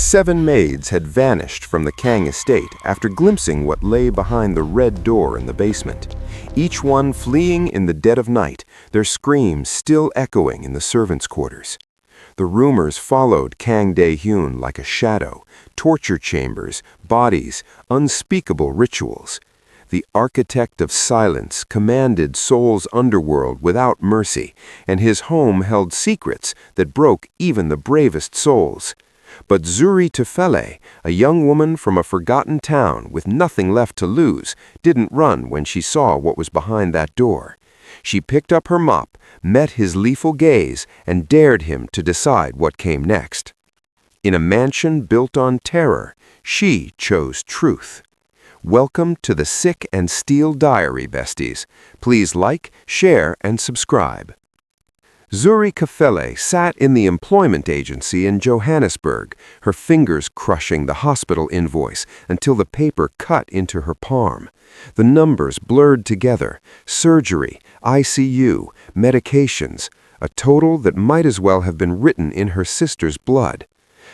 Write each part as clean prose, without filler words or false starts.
7 maids had vanished from the Kang estate after glimpsing what lay behind the red door in the basement, each one fleeing in the dead of night, their screams still echoing in the servants' quarters. The rumors followed Kang Dae-Hyun like a shadow: torture chambers, bodies, unspeakable rituals. The architect of silence commanded Seoul's underworld without mercy, and his home held secrets that broke even the bravest souls. But Zuri Kafele, a young woman from a forgotten town with nothing left to lose, didn't run when she saw what was behind that door. She picked up her mop, met his lethal gaze, and dared him to decide what came next. In a mansion built on terror, she chose truth. Welcome to the Sick and Steel Diary, besties. Please like, share, and subscribe. Zuri Kafele sat in the employment agency in Johannesburg, her fingers crushing the hospital invoice until the paper cut into her palm. The numbers blurred together: surgery, ICU, medications, a total that might as well have been written in her sister's blood.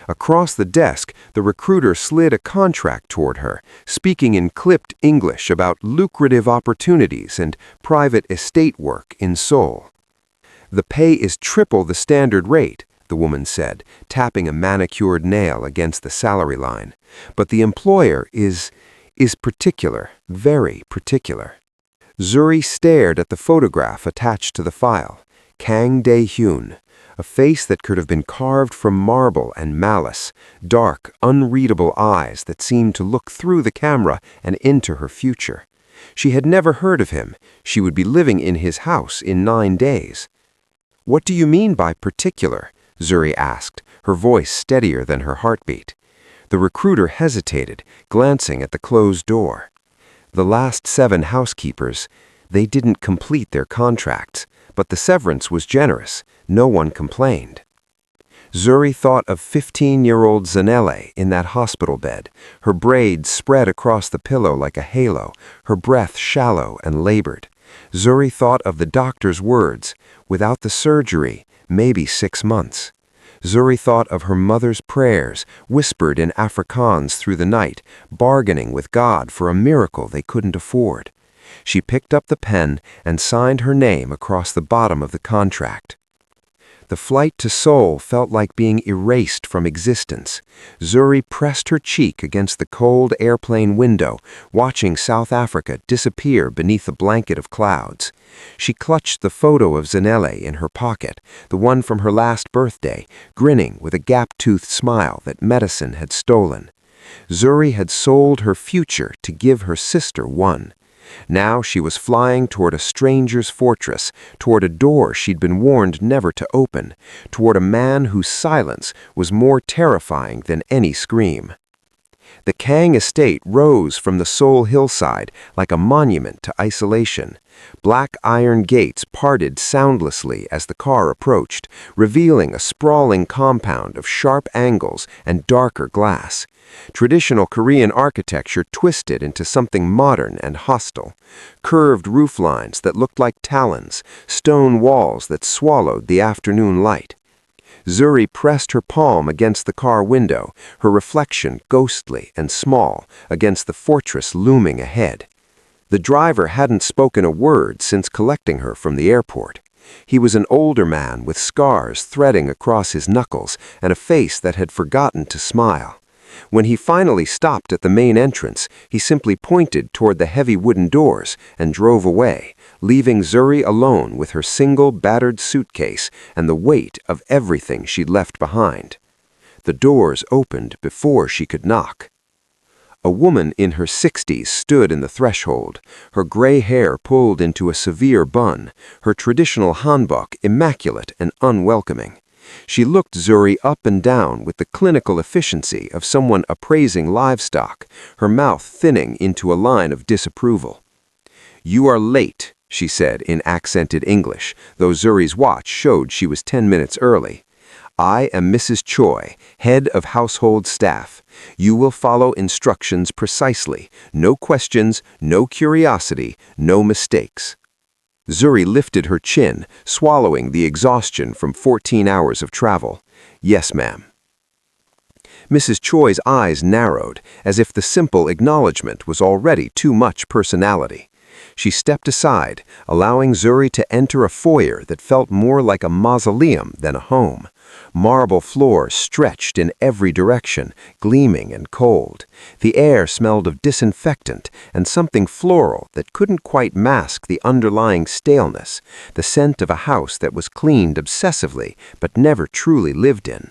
Across the desk, the recruiter slid a contract toward her, speaking in clipped English about lucrative opportunities and private estate work in Seoul. "The pay is triple the standard rate," the woman said, tapping a manicured nail against the salary line. "But the employer is particular, very particular." Zuri stared at the photograph attached to the file. Kang Dae-Hyun, a face that could have been carved from marble and malice, dark, unreadable eyes that seemed to look through the camera and into her future. She had never heard of him. She would be living in his house in 9 days. "What do you mean by particular?" Zuri asked, her voice steadier than her heartbeat. The recruiter hesitated, glancing at the closed door. The last 7 housekeepers, they didn't complete their contracts, but the severance was generous. No one complained. Zuri thought of 15-year-old Zanelle in that hospital bed, her braids spread across the pillow like a halo, her breath shallow and labored. Zuri thought of the doctor's words: without the surgery, maybe 6 months. Zuri thought of her mother's prayers, whispered in Afrikaans through the night, bargaining with God for a miracle they couldn't afford. She picked up the pen and signed her name across the bottom of the contract. The flight to Seoul felt like being erased from existence. Zuri pressed her cheek against the cold airplane window, watching South Africa disappear beneath a blanket of clouds. She clutched the photo of Zanelle in her pocket, the one from her last birthday, grinning with a gap-toothed smile that medicine had stolen. Zuri had sold her future to give her sister one. Now she was flying toward a stranger's fortress, toward a door she'd been warned never to open, toward a man whose silence was more terrifying than any scream. The Kang estate rose from the Seoul hillside like a monument to isolation. Black iron gates parted soundlessly as the car approached, revealing a sprawling compound of sharp angles and darker glass. Traditional Korean architecture twisted into something modern and hostile. Curved roof lines that looked like talons, stone walls that swallowed the afternoon light. Zuri pressed her palm against the car window, her reflection ghostly and small against the fortress looming ahead. The driver hadn't spoken a word since collecting her from the airport. He was an older man with scars threading across his knuckles and a face that had forgotten to smile. When he finally stopped at the main entrance, he simply pointed toward the heavy wooden doors and drove away, leaving Zuri alone with her single battered suitcase and the weight of everything she'd left behind. The doors opened before she could knock. A woman in her 60s stood in the threshold, her gray hair pulled into a severe bun, her traditional hanbok immaculate and unwelcoming. She looked Zuri up and down with the clinical efficiency of someone appraising livestock, her mouth thinning into a line of disapproval. "You are late," she said in accented English, though Zuri's watch showed she was 10 minutes early. "I am Mrs. Choi, head of household staff. You will follow instructions precisely. No questions, no curiosity, no mistakes." Zuri lifted her chin, swallowing the exhaustion from 14 hours of travel. "Yes, ma'am." Mrs. Choi's eyes narrowed, as if the simple acknowledgement was already too much personality. She stepped aside, allowing Zuri to enter a foyer that felt more like a mausoleum than a home. Marble floors stretched in every direction, gleaming and cold. The air smelled of disinfectant and something floral that couldn't quite mask the underlying staleness, the scent of a house that was cleaned obsessively but never truly lived in.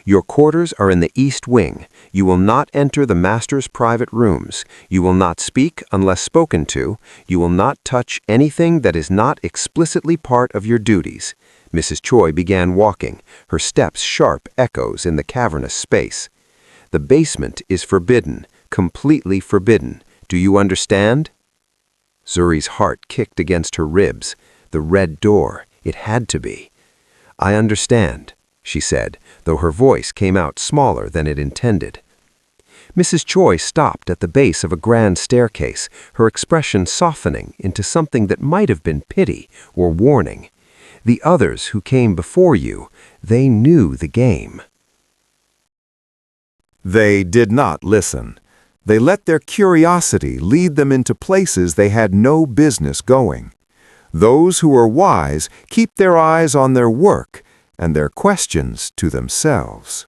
Your quarters are in the east wing. You will not enter the master's private rooms. You will not speak unless spoken to. You will not touch anything that is not explicitly part of your duties. Mrs. Choi began walking, her steps sharp echoes in the cavernous space. The basement is forbidden, completely forbidden. Do you understand? Zuri's heart kicked against her ribs. The red door, it had to be. I understand, she said, though her voice came out smaller than it intended. Mrs. Choi stopped at the base of a grand staircase, her expression softening into something that might have been pity or warning. The others who came before you, they knew the game. They did not listen. They let their curiosity lead them into places they had no business going. Those who are wise keep their eyes on their work and their questions to themselves.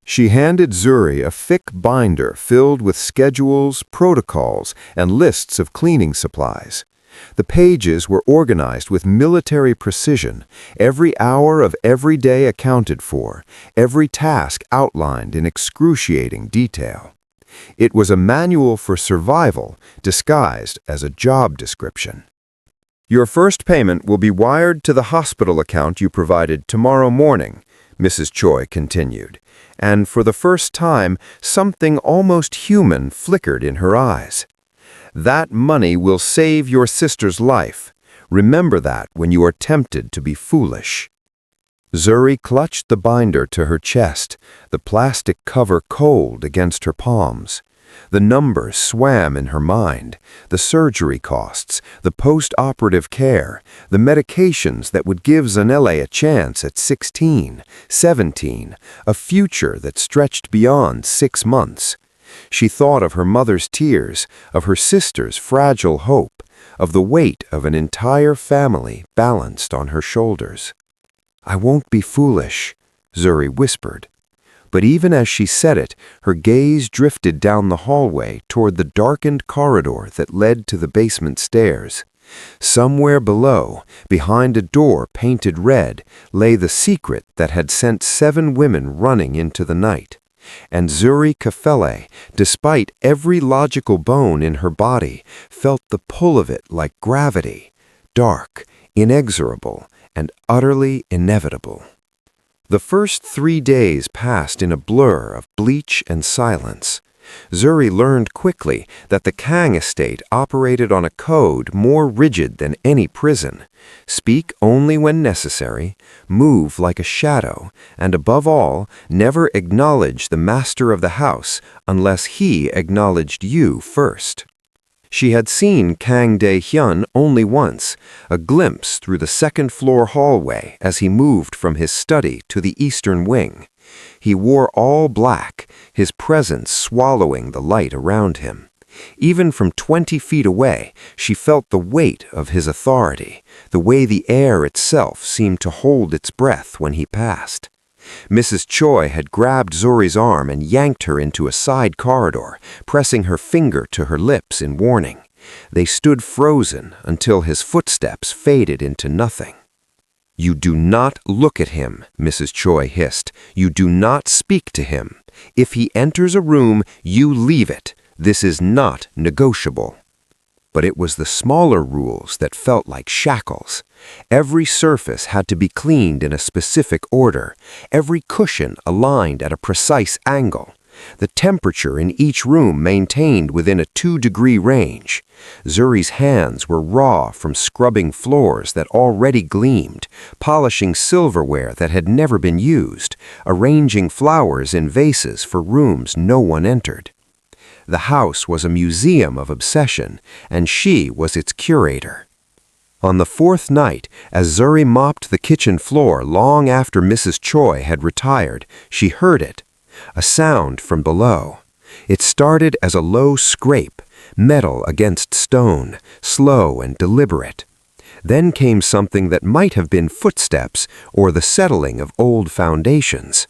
She handed Zuri a thick binder filled with schedules, protocols, and lists of cleaning supplies. The pages were organized with military precision, every hour of every day accounted for, every task outlined in excruciating detail. It was a manual for survival disguised as a job description. Your first payment will be wired to the hospital account you provided tomorrow morning, Mrs. Choi continued, and for the first time something almost human flickered in her eyes. That money will save your sister's life. Remember that when you are tempted to be foolish. Zuri clutched the binder to her chest, the plastic cover cold against her palms. The numbers swam in her mind, the surgery costs, the post-operative care, the medications that would give Zanele a chance at 16, 17, a future that stretched beyond 6 months. She thought of her mother's tears, of her sister's fragile hope, of the weight of an entire family balanced on her shoulders. I won't be foolish, Zuri whispered. But even as she said it, her gaze drifted down the hallway toward the darkened corridor that led to the basement stairs. Somewhere below, behind a door painted red, lay the secret that had sent 7 women running into the night. And Zuri Kafele, despite every logical bone in her body, felt the pull of it like gravity, dark, inexorable, and utterly inevitable. The first 3 days passed in a blur of bleach and silence. Zuri learned quickly that the Kang estate operated on a code more rigid than any prison. Speak only when necessary, move like a shadow, and above all, never acknowledge the master of the house unless he acknowledged you first. She had seen Kang Dae-Hyun only once, a glimpse through the second-floor hallway as he moved from his study to the eastern wing. He wore all black, his presence swallowing the light around him. Even from 20 feet away, she felt the weight of his authority, the way the air itself seemed to hold its breath when he passed. Mrs. Choi had grabbed Zuri's arm and yanked her into a side corridor, pressing her finger to her lips in warning. They stood frozen until his footsteps faded into nothing. You do not look at him, Mrs. Choi hissed. You do not speak to him. If he enters a room, you leave it. This is not negotiable. But it was the smaller rules that felt like shackles. Every surface had to be cleaned in a specific order, every cushion aligned at a precise angle, the temperature in each room maintained within a 2-degree range. Zuri's hands were raw from scrubbing floors that already gleamed, polishing silverware that had never been used, arranging flowers in vases for rooms no one entered. The house was a museum of obsession, and she was its curator. On the 4th night, as Zuri mopped the kitchen floor long after Mrs. Choi had retired, she heard it. A sound from below. It started as a low scrape, metal against stone, slow and deliberate. Then came something that might have been footsteps or the settling of old foundations.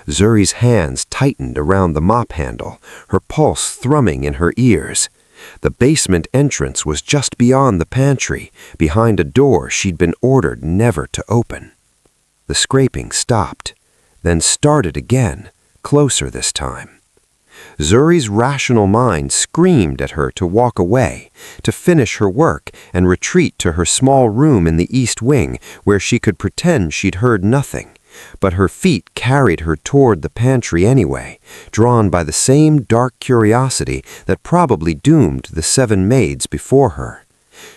Zuri's hands tightened around the mop handle, her pulse thrumming in her ears. The basement entrance was just beyond the pantry, behind a door she'd been ordered never to open. The scraping stopped, then started again, closer this time. Zuri's rational mind screamed at her to walk away, to finish her work and retreat to her small room in the east wing where she could pretend she'd heard nothing. But her feet carried her toward the pantry anyway, drawn by the same dark curiosity that probably doomed the 7 maids before her.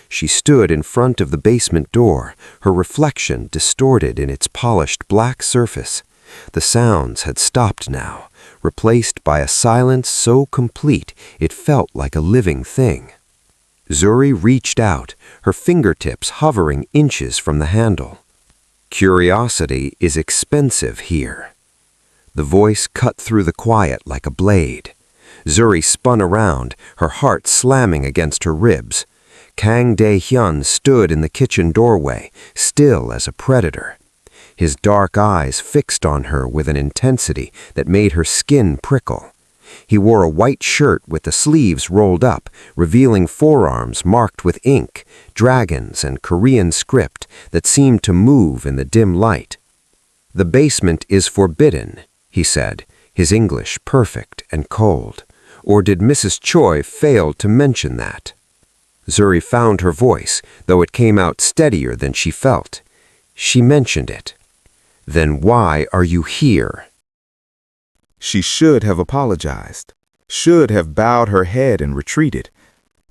She stood in front of the basement door, her reflection distorted in its polished black surface. The sounds had stopped now, replaced by a silence so complete it felt like a living thing. Zuri reached out, her fingertips hovering inches from the handle. Curiosity is expensive here. The voice cut through the quiet like a blade. Zuri spun around, her heart slamming against her ribs. Kang Dae-Hyun stood in the kitchen doorway, still as a predator. His dark eyes fixed on her with an intensity that made her skin prickle. He wore a white shirt with the sleeves rolled up, revealing forearms marked with ink, dragons and Korean script that seemed to move in the dim light. "The basement is forbidden," he said, his English perfect and cold. Or did Mrs. Choi fail to mention that? Zuri found her voice, though it came out steadier than she felt. She mentioned it. "Then why are you here?" She should have apologized, should have bowed her head and retreated.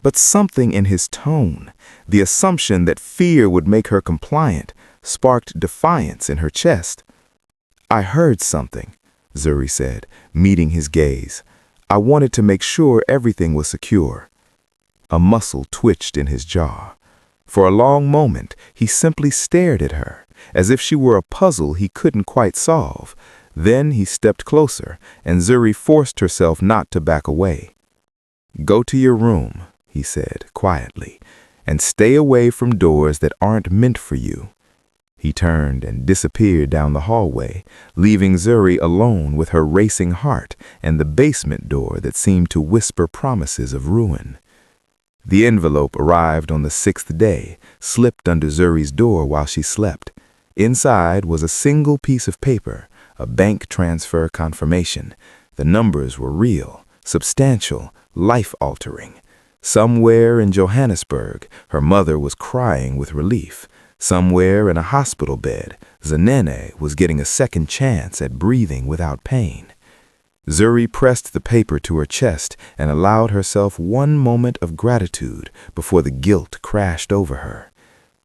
But something in his tone, the assumption that fear would make her compliant, sparked defiance in her chest. "I heard something," Zuri said, meeting his gaze. "I wanted to make sure everything was secure." A muscle twitched in his jaw. For a long moment, he simply stared at her, as if she were a puzzle he couldn't quite solve. Then he stepped closer, and Zuri forced herself not to back away. "Go to your room," he said quietly, "and stay away from doors that aren't meant for you." He turned and disappeared down the hallway, leaving Zuri alone with her racing heart and the basement door that seemed to whisper promises of ruin. The envelope arrived on the 6th day, slipped under Zuri's door while she slept. Inside was a single piece of paper, a bank transfer confirmation. The numbers were real, substantial, life-altering. Somewhere in Johannesburg, her mother was crying with relief. Somewhere in a hospital bed, Zanene was getting a second chance at breathing without pain. Zuri pressed the paper to her chest and allowed herself one moment of gratitude before the guilt crashed over her.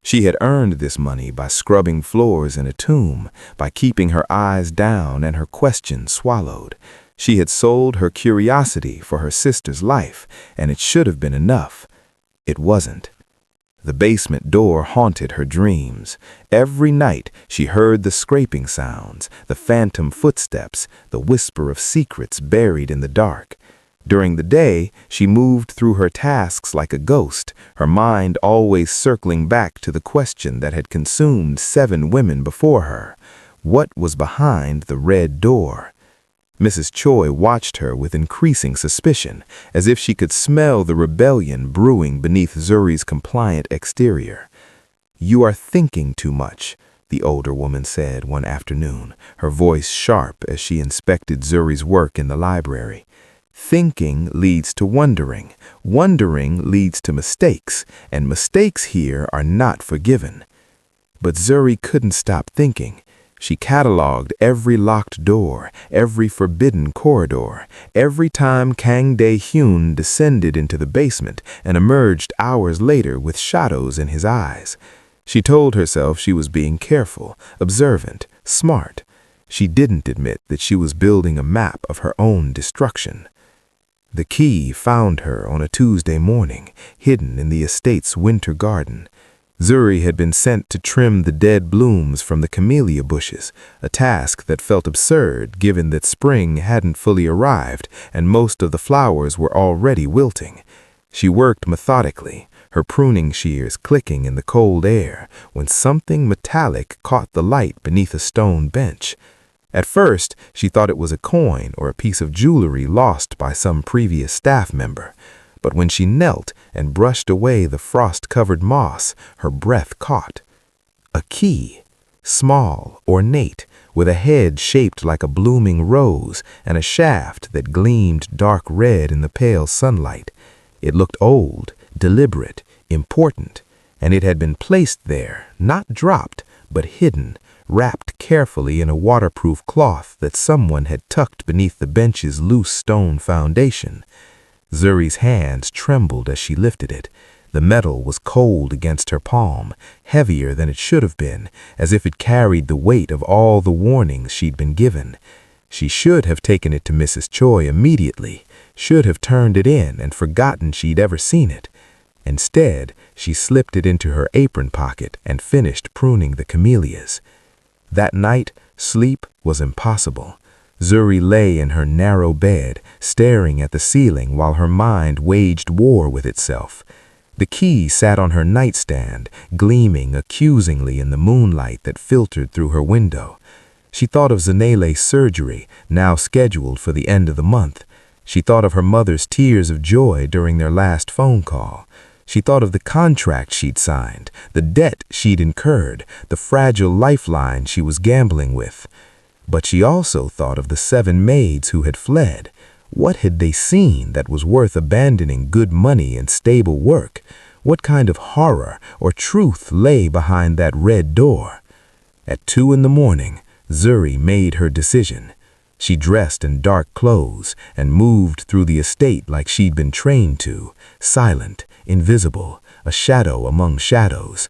She had earned this money by scrubbing floors in a tomb, by keeping her eyes down and her questions swallowed. She had sold her curiosity for her sister's life, and it should have been enough. It wasn't. The basement door haunted her dreams. Every night she heard the scraping sounds, the phantom footsteps, the whisper of secrets buried in the dark. During the day, she moved through her tasks like a ghost, her mind always circling back to the question that had consumed 7 women before her. What was behind the red door? Mrs. Choi watched her with increasing suspicion, as if she could smell the rebellion brewing beneath Zuri's compliant exterior. "You are thinking too much," the older woman said one afternoon, her voice sharp as she inspected Zuri's work in the library. "Thinking leads to wondering. Wondering leads to mistakes, and mistakes here are not forgiven." But Zuri couldn't stop thinking. She cataloged every locked door, every forbidden corridor, every time Kang Dae-Hyun descended into the basement and emerged hours later with shadows in his eyes. She told herself she was being careful, observant, smart. She didn't admit that she was building a map of her own destruction. The key found her on a Tuesday morning, hidden in the estate's winter garden. Zuri had been sent to trim the dead blooms from the camellia bushes, a task that felt absurd given that spring hadn't fully arrived and most of the flowers were already wilting. She worked methodically, her pruning shears clicking in the cold air, when something metallic caught the light beneath a stone bench. At first, she thought it was a coin or a piece of jewelry lost by some previous staff member. But when she knelt and brushed away the frost-covered moss, her breath caught. A key, small, ornate, with a head shaped like a blooming rose and a shaft that gleamed dark red in the pale sunlight. It looked old, deliberate, important, and it had been placed there, not dropped, but hidden, wrapped carefully in a waterproof cloth that someone had tucked beneath the bench's loose stone foundation. Zuri's hands trembled as she lifted it. The metal was cold against her palm, heavier than it should have been, as if it carried the weight of all the warnings she'd been given. She should have taken it to Mrs. Choi immediately, should have turned it in and forgotten she'd ever seen it. Instead, she slipped it into her apron pocket and finished pruning the camellias. That night, sleep was impossible. Zuri lay in her narrow bed, staring at the ceiling while her mind waged war with itself. The key sat on her nightstand, gleaming accusingly in the moonlight that filtered through her window. She thought of Zanele's surgery, now scheduled for the end of the month. She thought of her mother's tears of joy during their last phone call. She thought of the contract she'd signed, the debt she'd incurred, the fragile lifeline she was gambling with. But she also thought of the 7 maids who had fled. What had they seen that was worth abandoning good money and stable work? What kind of horror or truth lay behind that red door? At 2 in the morning, Zuri made her decision. She dressed in dark clothes and moved through the estate like she'd been trained to, silent, invisible, a shadow among shadows.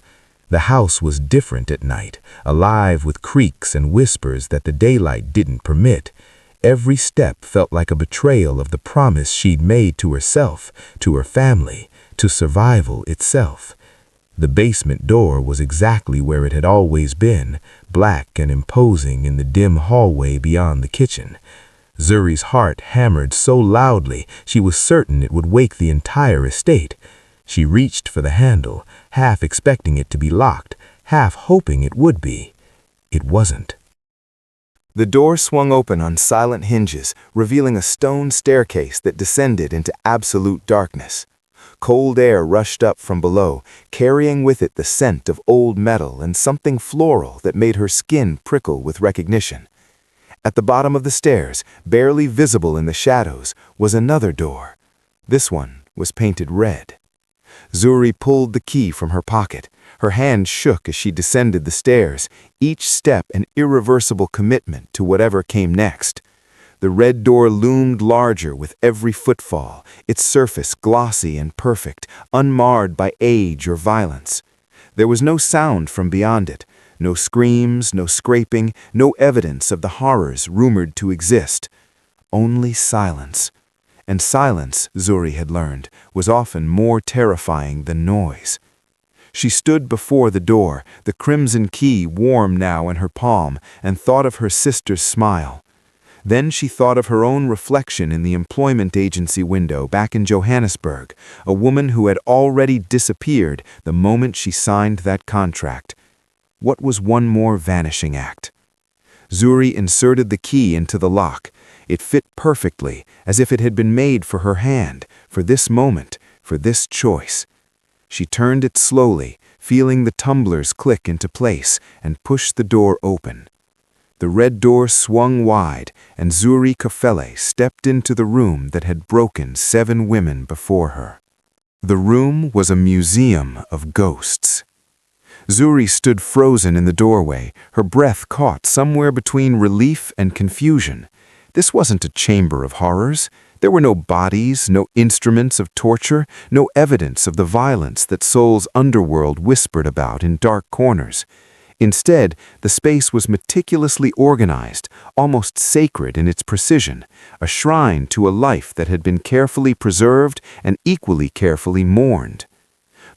The house was different at night, alive with creaks and whispers that the daylight didn't permit. Every step felt like a betrayal of the promise she'd made to herself, to her family, to survival itself. The basement door was exactly where it had always been, black and imposing in the dim hallway beyond the kitchen. Zuri's heart hammered so loudly she was certain it would wake the entire estate. She reached for the handle, half expecting it to be locked, half hoping it would be. It wasn't. The door swung open on silent hinges, revealing a stone staircase that descended into absolute darkness. Cold air rushed up from below, carrying with it the scent of old metal and something floral that made her skin prickle with recognition. At the bottom of the stairs, barely visible in the shadows, was another door. This one was painted red. Zuri pulled the key from her pocket. Her hand shook as she descended the stairs, each step an irreversible commitment to whatever came next. The red door loomed larger with every footfall, its surface glossy and perfect, unmarred by age or violence. There was no sound from beyond it, no screams, no scraping, no evidence of the horrors rumored to exist. Only silence. And silence, Zuri had learned, was often more terrifying than noise. She stood before the door, the crimson key warm now in her palm, and thought of her sister's smile. Then she thought of her own reflection in the employment agency window back in Johannesburg, a woman who had already disappeared the moment she signed that contract. What was one more vanishing act? Zuri inserted the key into the lock. It fit perfectly, as if it had been made for her hand, for this moment, for this choice. She turned it slowly, feeling the tumblers click into place, and pushed the door open. The red door swung wide, and Zuri Kafele stepped into the room that had broken 7 women before her. The room was a museum of ghosts. Zuri stood frozen in the doorway, her breath caught somewhere between relief and confusion. This wasn't a chamber of horrors. There were no bodies, no instruments of torture, no evidence of the violence that Seoul's underworld whispered about in dark corners. Instead, the space was meticulously organized, almost sacred in its precision, a shrine to a life that had been carefully preserved and equally carefully mourned.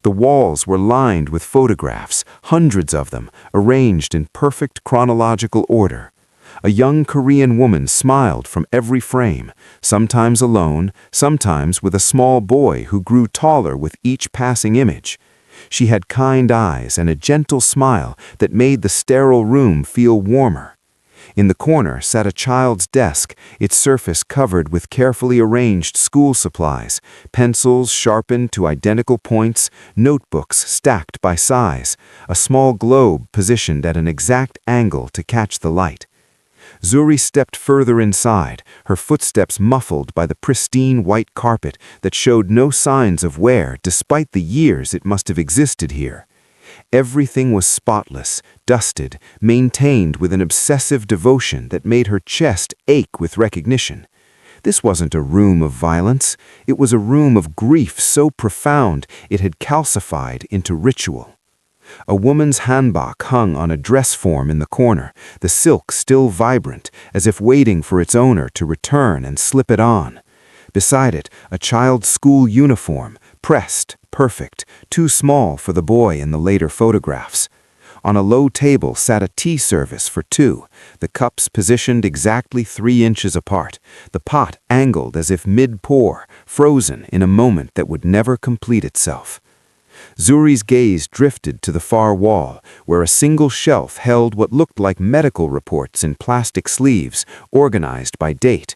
The walls were lined with photographs, hundreds of them, arranged in perfect chronological order. A young Korean woman smiled from every frame, sometimes alone, sometimes with a small boy who grew taller with each passing image. She had kind eyes and a gentle smile that made the sterile room feel warmer. In the corner sat a child's desk, its surface covered with carefully arranged school supplies, pencils sharpened to identical points, notebooks stacked by size, a small globe positioned at an exact angle to catch the light. Zuri stepped further inside, her footsteps muffled by the pristine white carpet that showed no signs of wear despite the years it must have existed here. Everything was spotless, dusted, maintained with an obsessive devotion that made her chest ache with recognition. This wasn't a room of violence, it was a room of grief so profound it had calcified into ritual. A woman's hanbok hung on a dress form in the corner, the silk still vibrant, as if waiting for its owner to return and slip it on. Beside it, a child's school uniform, pressed, perfect, too small for the boy in the later photographs. On a low table sat a tea service for two, the cups positioned exactly 3 inches apart, the pot angled as if mid-pour, frozen in a moment that would never complete itself. Zuri's gaze drifted to the far wall, where a single shelf held what looked like medical reports in plastic sleeves, organized by date.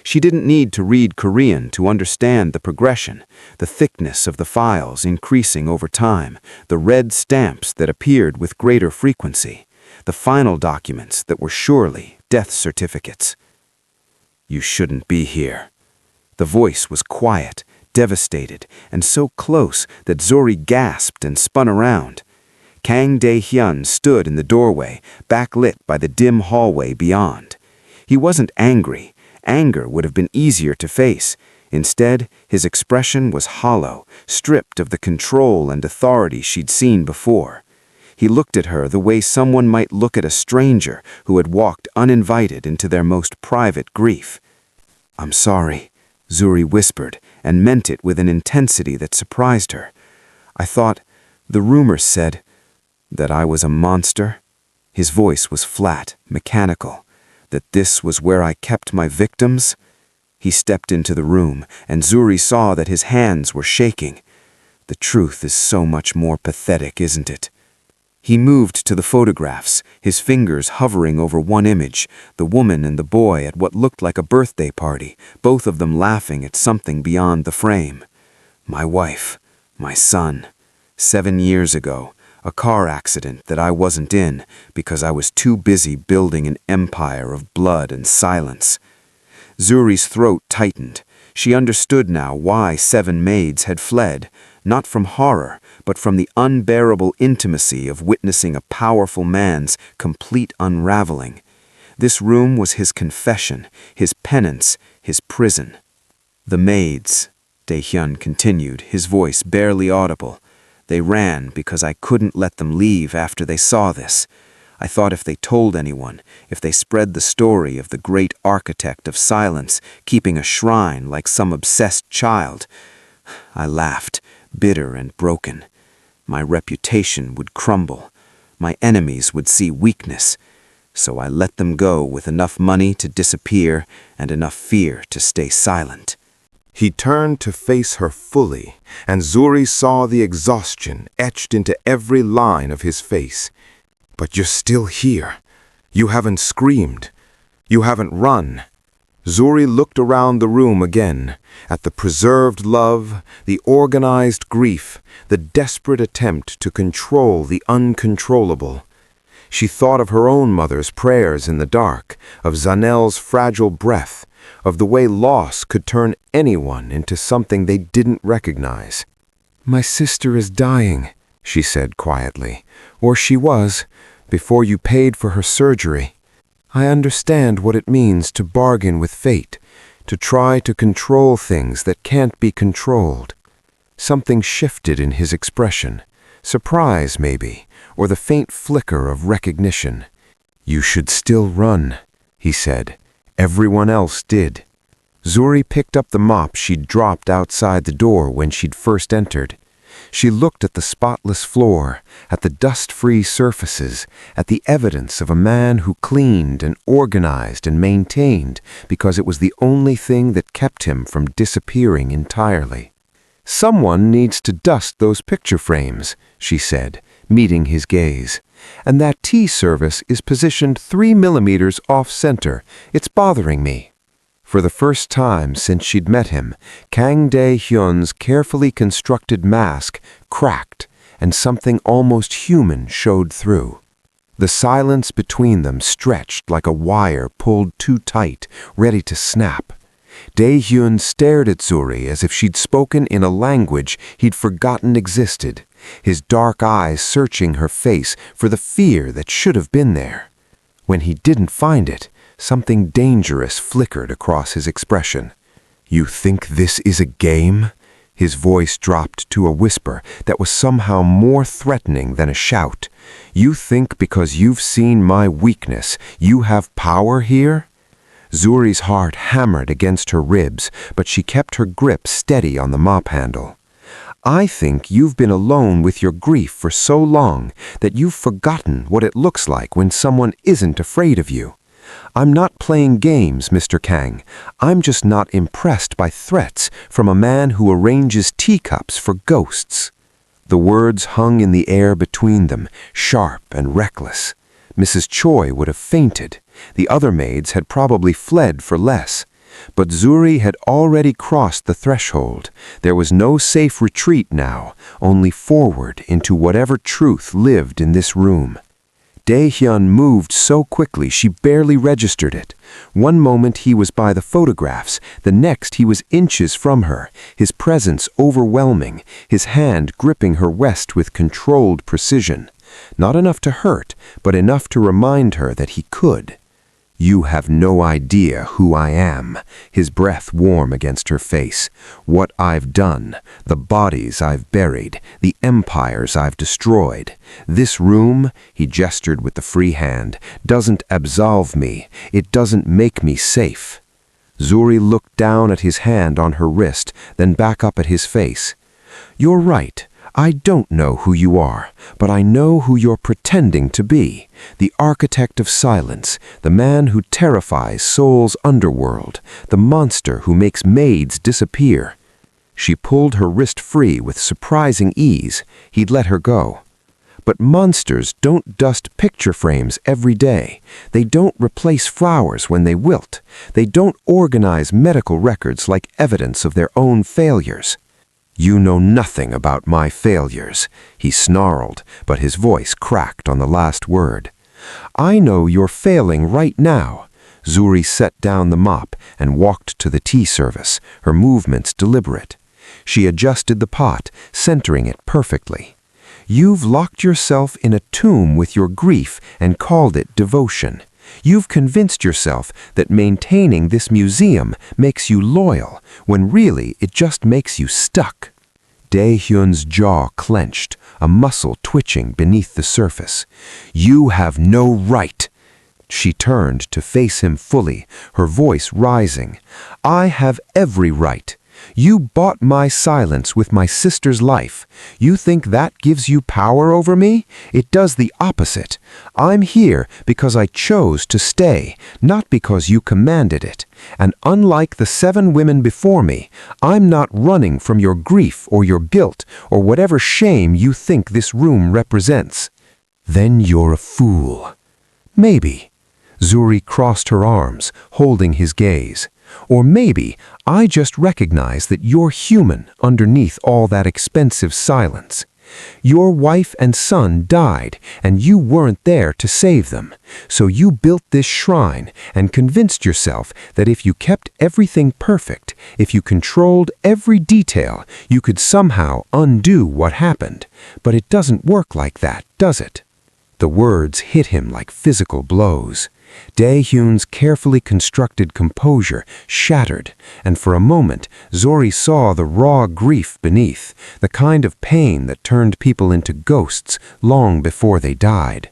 She didn't need to read Korean to understand the progression, the thickness of the files increasing over time, the red stamps that appeared with greater frequency, the final documents that were surely death certificates. "You shouldn't be here." The voice was quiet, devastated, and so close that Zuri gasped and spun around. Kang Dae-Hyun stood in the doorway, backlit by the dim hallway beyond. He wasn't angry. Anger would have been easier to face. Instead, his expression was hollow, stripped of the control and authority she'd seen before. He looked at her the way someone might look at a stranger who had walked uninvited into their most private grief. "I'm sorry," Zuri whispered, and meant it with an intensity that surprised her. "I thought, the rumors said, that I was a monster." His voice was flat, mechanical. "That this was where I kept my victims?" He stepped into the room, and Zuri saw that his hands were shaking. "The truth is so much more pathetic, isn't it?" He moved to the photographs, his fingers hovering over one image, the woman and the boy at what looked like a birthday party, both of them laughing at something beyond the frame. "My wife, my son. 7 years ago, a car accident that I wasn't in because I was too busy building an empire of blood and silence." Zuri's throat tightened. She understood now why 7 maids had fled, not from horror, but from the unbearable intimacy of witnessing a powerful man's complete unraveling. This room was his confession, his penance, his prison. "The maids," Dae-Hyun continued, his voice barely audible. "They ran because I couldn't let them leave after they saw this. I thought if they told anyone, if they spread the story of the great architect of silence keeping a shrine like some obsessed child." I laughed, bitter and broken. My reputation would crumble. My enemies would see weakness. So I let them go with enough money to disappear and enough fear to stay silent. He turned to face her fully, and Zuri saw the exhaustion etched into every line of his face. "But you're still here. You haven't screamed. You haven't run." Zuri looked around the room again, at the preserved love, the organized grief, the desperate attempt to control the uncontrollable. She thought of her own mother's prayers in the dark, of Zanel's fragile breath, of the way loss could turn anyone into something they didn't recognize. "My sister is dying," she said quietly, "or she was, before you paid for her surgery. I understand what it means to bargain with fate, to try to control things that can't be controlled." Something shifted in his expression, surprise maybe, or the faint flicker of recognition. "You should still run," he said. "Everyone else did." Zuri picked up the mop she'd dropped outside the door when she'd first entered. She looked at the spotless floor, at the dust-free surfaces, at the evidence of a man who cleaned and organized and maintained because it was the only thing that kept him from disappearing entirely. "Someone needs to dust those picture frames," she said, meeting his gaze. "And that tea service is positioned 3 millimeters off-center. It's bothering me." For the first time since she'd met him, Kang Dae-Hyun's carefully constructed mask cracked, and something almost human showed through. The silence between them stretched like a wire pulled too tight, ready to snap. Dae-Hyun stared at Zuri as if she'd spoken in a language he'd forgotten existed, his dark eyes searching her face for the fear that should have been there. When he didn't find it, something dangerous flickered across his expression. "You think this is a game?" His voice dropped to a whisper that was somehow more threatening than a shout. "You think because you've seen my weakness, you have power here?" Zuri's heart hammered against her ribs, but she kept her grip steady on the mop handle. "I think you've been alone with your grief for so long that you've forgotten what it looks like when someone isn't afraid of you. I'm not playing games, Mr. Kang. I'm just not impressed by threats from a man who arranges teacups for ghosts." The words hung in the air between them, sharp and reckless. Mrs. Choi would have fainted. The other maids had probably fled for less. But Zuri had already crossed the threshold. There was no safe retreat now, only forward into whatever truth lived in this room. Dae-Hyun moved so quickly she barely registered it. One moment he was by the photographs, the next he was inches from her, his presence overwhelming, his hand gripping her waist with controlled precision. Not enough to hurt, but enough to remind her that he could. "You have no idea who I am," his breath warm against her face. "What I've done, the bodies I've buried, the empires I've destroyed. This room," he gestured with the free hand, "doesn't absolve me. It doesn't make me safe." Zuri looked down at his hand on her wrist, then back up at his face. "You're right. I don't know who you are, but I know who you're pretending to be. The architect of silence, the man who terrifies Seoul's underworld, the monster who makes maids disappear." She pulled her wrist free with surprising ease. He'd let her go. "But monsters don't dust picture frames every day. They don't replace flowers when they wilt. They don't organize medical records like evidence of their own failures." "You know nothing about my failures," he snarled, but his voice cracked on the last word. "I know you're failing right now." Zuri set down the mop and walked to the tea service, her movements deliberate. She adjusted the pot, centering it perfectly. "You've locked yourself in a tomb with your grief and called it devotion. You've convinced yourself that maintaining this museum makes you loyal, when really it just makes you stuck." Dae-Hyun's jaw clenched, a muscle twitching beneath the surface. "You have no right." She turned to face him fully, her voice rising. "I have every right. You bought my silence with my sister's life. You think that gives you power over me? It does the opposite. I'm here because I chose to stay, not because you commanded it. And unlike the 7 women before me, I'm not running from your grief or your guilt or whatever shame you think this room represents." "Then you're a fool." "Maybe." Zuri crossed her arms, holding his gaze. "Or maybe I just recognize that you're human underneath all that expensive silence. Your wife and son died, and you weren't there to save them. So you built this shrine and convinced yourself that if you kept everything perfect, if you controlled every detail, you could somehow undo what happened. But it doesn't work like that, does it?" The words hit him like physical blows. Dae-Hyun's carefully constructed composure shattered, and for a moment Zuri saw the raw grief beneath, the kind of pain that turned people into ghosts long before they died.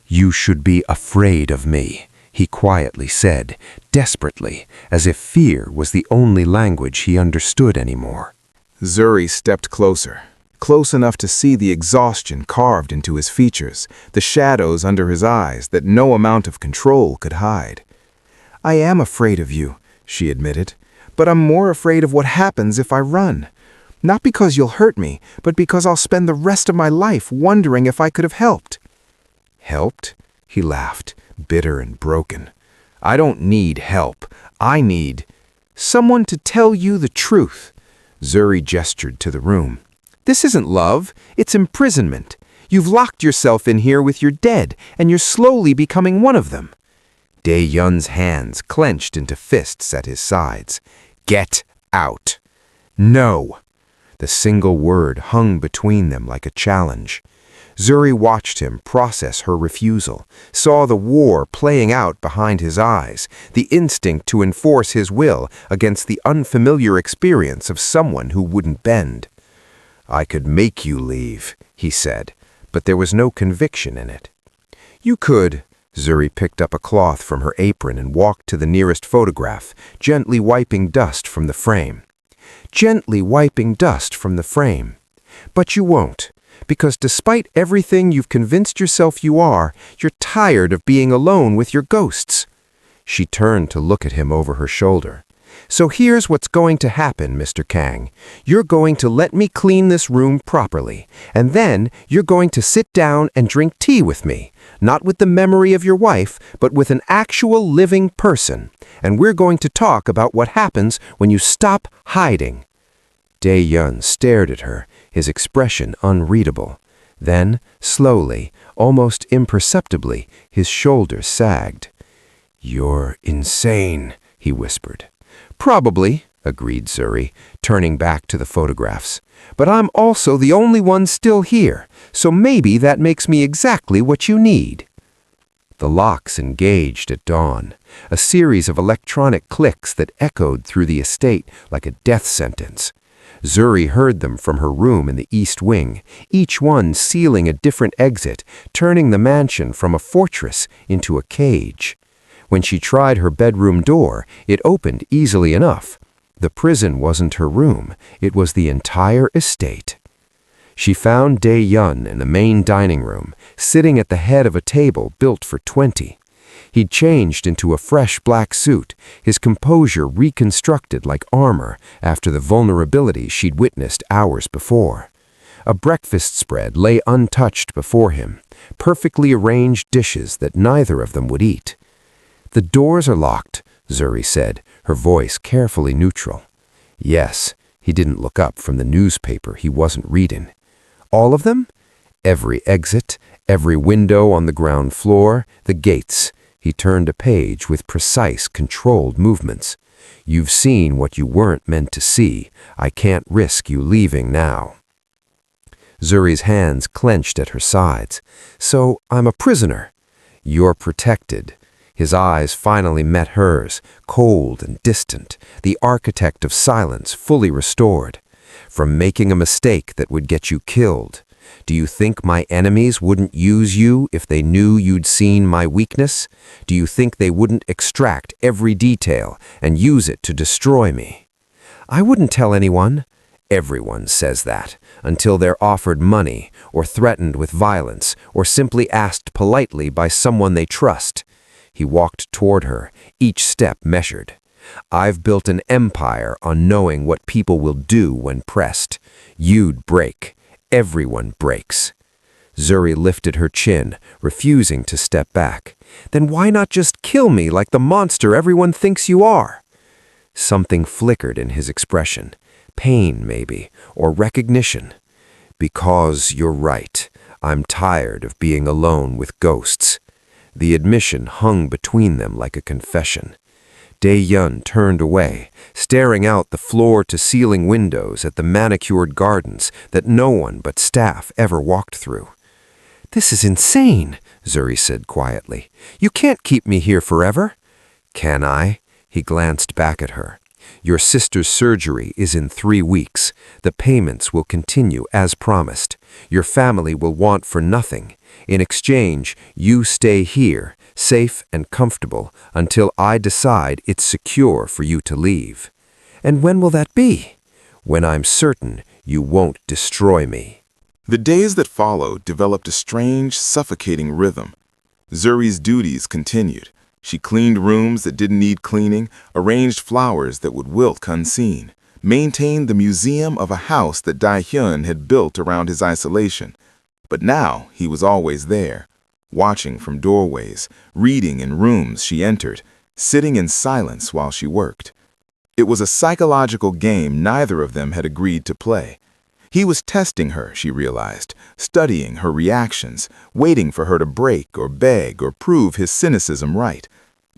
"You should be afraid of me," he quietly said, desperately, as if fear was the only language he understood anymore. Zuri stepped closer. close enough to see the exhaustion carved into his features, the shadows under his eyes that no amount of control could hide. "I am afraid of you," she admitted, "but I'm more afraid of what happens if I run. Not because you'll hurt me, but because I'll spend the rest of my life wondering if I could have helped." "Helped?" He laughed, bitter and broken. "I don't need help. I need someone to tell you the truth." Zuri gestured to the room. "This isn't love, it's imprisonment. You've locked yourself in here with your dead, and you're slowly becoming one of them." Dae-Hyun's hands clenched into fists at his sides. "Get out." "No." The single word hung between them like a challenge. Zuri watched him process her refusal, saw the war playing out behind his eyes, the instinct to enforce his will against the unfamiliar experience of someone who wouldn't bend. "I could make you leave," he said, but there was no conviction in it. "You could." Zuri picked up a cloth from her apron and walked to the nearest photograph, gently wiping dust from the frame. Gently wiping dust from the frame. "But you won't. Because despite everything you've convinced yourself you are, you're tired of being alone with your ghosts." She turned to look at him over her shoulder. "So here's what's going to happen, Mr. Kang. You're going to let me clean this room properly, and then you're going to sit down and drink tea with me, not with the memory of your wife, but with an actual living person, and we're going to talk about what happens when you stop hiding." Dae-Hyun stared at her, his expression unreadable. Then, slowly, almost imperceptibly, his shoulders sagged. "You're insane," he whispered. "Probably," agreed Zuri, turning back to the photographs. "But I'm also the only one still here, so maybe that makes me exactly what you need." The locks engaged at dawn, a series of electronic clicks that echoed through the estate like a death sentence. Zuri heard them from her room in the east wing, each one sealing a different exit, turning the mansion from a fortress into a cage. When she tried her bedroom door, it opened easily enough. The prison wasn't her room, it was the entire estate. She found Dae-Hyun in the main dining room, sitting at the head of a table built for 20. He'd changed into a fresh black suit, his composure reconstructed like armor after the vulnerability she'd witnessed hours before. A breakfast spread lay untouched before him, perfectly arranged dishes that neither of them would eat. "The doors are locked," Zuri said, her voice carefully neutral. "Yes," he didn't look up from the newspaper he wasn't reading. "All of them?" "Every exit, every window on the ground floor, the gates." He turned a page with precise, controlled movements. "You've seen what you weren't meant to see. I can't risk you leaving now." Zuri's hands clenched at her sides. "So I'm a prisoner." "You're protected." His eyes finally met hers, cold and distant, the architect of silence fully restored. "From making a mistake that would get you killed. Do you think my enemies wouldn't use you if they knew you'd seen my weakness? Do you think they wouldn't extract every detail and use it to destroy me?" "I wouldn't tell anyone." Everyone says that, until they're offered money, or threatened with violence, or simply asked politely by someone they trust. He walked toward her, each step measured. "I've built an empire on knowing what people will do when pressed. You'd break. Everyone breaks." Zuri lifted her chin, refusing to step back. "Then why not just kill me like the monster everyone thinks you are?" Something flickered in his expression. Pain, maybe, or recognition. "Because you're right. I'm tired of being alone with ghosts." The admission hung between them like a confession. Dae-Hyun turned away, staring out the floor-to-ceiling windows at the manicured gardens that no one but staff ever walked through. "This is insane," Zuri said quietly. "You can't keep me here forever." "Can I?" He glanced back at her. "Your sister's surgery is in 3 weeks. The payments will continue as promised. Your family will want for nothing. In exchange, you stay here, safe and comfortable, until I decide it's secure for you to leave." "And when will that be?" "When I'm certain you won't destroy me." The days that followed developed a strange, suffocating rhythm. Zuri's duties continued. She cleaned rooms that didn't need cleaning, arranged flowers that would wilt unseen, maintained the museum of a house that Dae-Hyun had built around his isolation. But now he was always there, watching from doorways, reading in rooms she entered, sitting in silence while she worked. It was a psychological game neither of them had agreed to play. He was testing her, she realized, studying her reactions, waiting for her to break or beg or prove his cynicism right.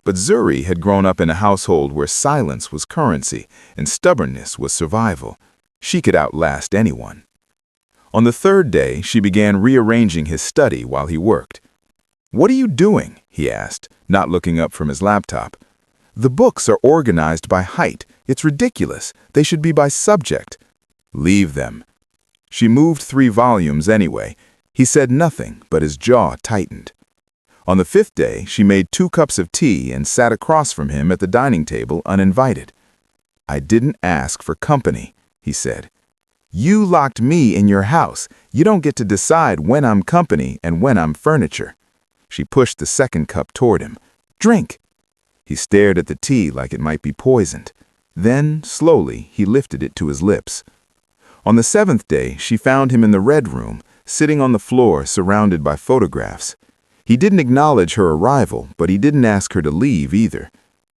But Zuri had grown up in a household where silence was currency and stubbornness was survival. She could outlast anyone. On the third day, she began rearranging his study while he worked. "What are you doing?" he asked, not looking up from his laptop. "The books are organized by height. It's ridiculous. They should be by subject." "Leave them." She moved 3 volumes anyway. He said nothing, but his jaw tightened. On the 5th day, she made 2 cups of tea and sat across from him at the dining table uninvited. "I didn't ask for company," he said. "You locked me in your house. You don't get to decide when I'm company and when I'm furniture." She pushed the 2nd cup toward him. "Drink." He stared at the tea like it might be poisoned. Then, slowly, he lifted it to his lips. On the 7th day, she found him in the red room, sitting on the floor surrounded by photographs. He didn't acknowledge her arrival, but he didn't ask her to leave either.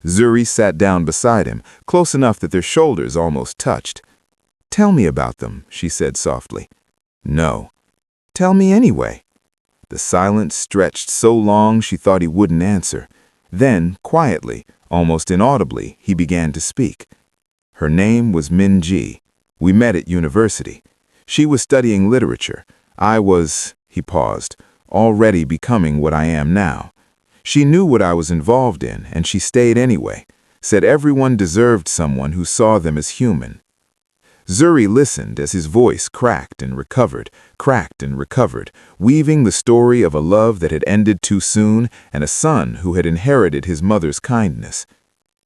Zuri sat down beside him, close enough that their shoulders almost touched. "Tell me about them," she said softly. "No." "Tell me anyway." The silence stretched so long she thought he wouldn't answer. Then, quietly, almost inaudibly, he began to speak. "Her name was Min-ji. We met at university. She was studying literature. I was," he paused, "already becoming what I am now. She knew what I was involved in, and she stayed anyway, said everyone deserved someone who saw them as human." Zuri listened as his voice cracked and recovered, weaving the story of a love that had ended too soon and a son who had inherited his mother's kindness.